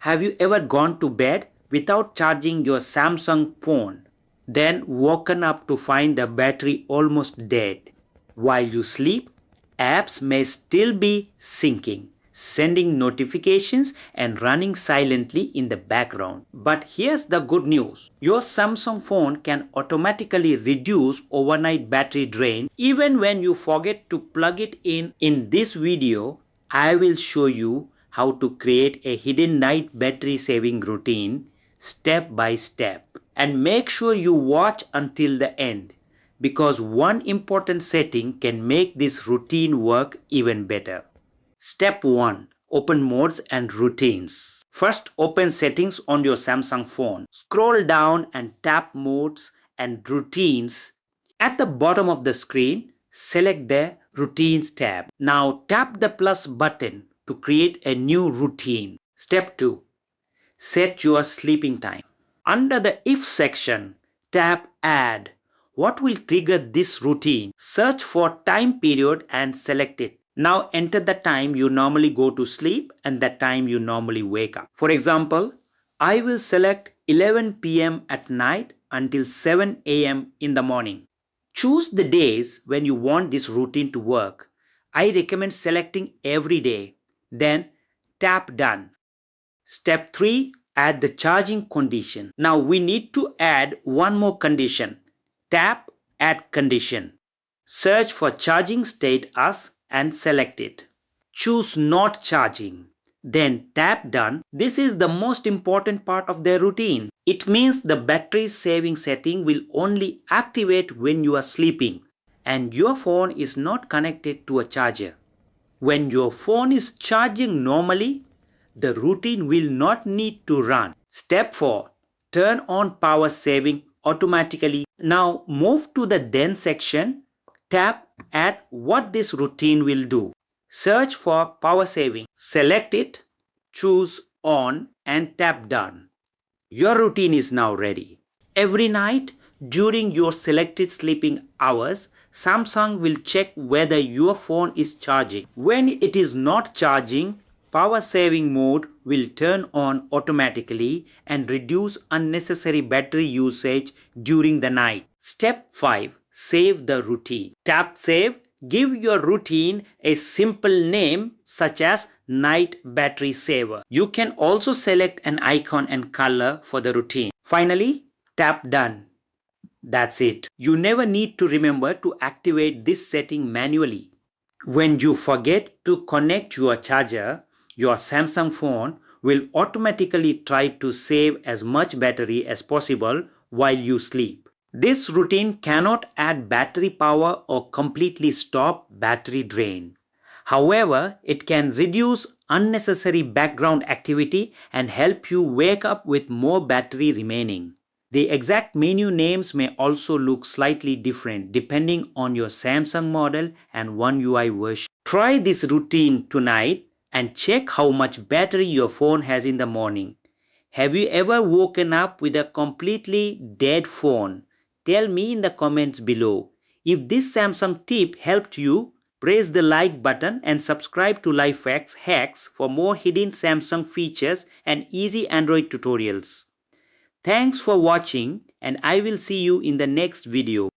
Have you ever gone to bed without charging your Samsung phone, then woken up to find the battery almost dead? While you sleep, apps may still be syncing, sending notifications and running silently in the background. But here's the good news. Your Samsung phone can automatically reduce overnight battery drain even when you forget to plug it in. In this video, I will show you how to create a hidden night battery saving routine step by step. And make sure you watch until the end, because one important setting can make this routine work even better. Step 1. Open modes and routines. First, open settings on your Samsung phone. Scroll down and tap modes and routines. At the bottom of the screen, select the routines tab. Now tap the plus button to create a new routine. Step 2. Set your sleeping time. Under the if section, tap add. What will trigger this routine? Search for time period and select it. Now enter the time you normally go to sleep and the time you normally wake up. For example, I will select 11 p.m. at night until 7 a.m. in the morning. Choose the days when you want this routine to work. I recommend selecting every day. Then tap done. Step 3. Add the charging condition. Now we need to add one more condition. Tap add condition. Search for charging state as and select it. Choose not charging. Then tap done. This is the most important part of the routine. It means the battery saving setting will only activate when you are sleeping and your phone is not connected to a charger. When your phone is charging normally, the routine will not need to run. Step 4. Turn on power saving automatically. Now move to the then section. Tap at what this routine will do. Search for power saving. Select it, choose on and tap done. Your routine is now ready. Every night during your selected sleeping hours, Samsung will check whether your phone is charging. When it is not charging, power saving mode will turn on automatically and reduce unnecessary battery usage during the night. Step 5. Save the routine. Tap save. Give your routine a simple name such as night battery saver. You can also select an icon and color for the routine. Finally, tap done. That's it. You never need to remember to activate this setting manually. When you forget to connect your charger, your Samsung phone will automatically try to save as much battery as possible while you sleep. This routine cannot add battery power or completely stop battery drain. However, it can reduce unnecessary background activity and help you wake up with more battery remaining. The exact menu names may also look slightly different depending on your Samsung model and One UI version. Try this routine tonight and check how much battery your phone has in the morning. Have you ever woken up with a completely dead phone? Tell me in the comments below. If this Samsung tip helped you, press the like button and subscribe to Lifehacks Hacks for more hidden Samsung features and easy Android tutorials. Thanks for watching and I will see you in the next video.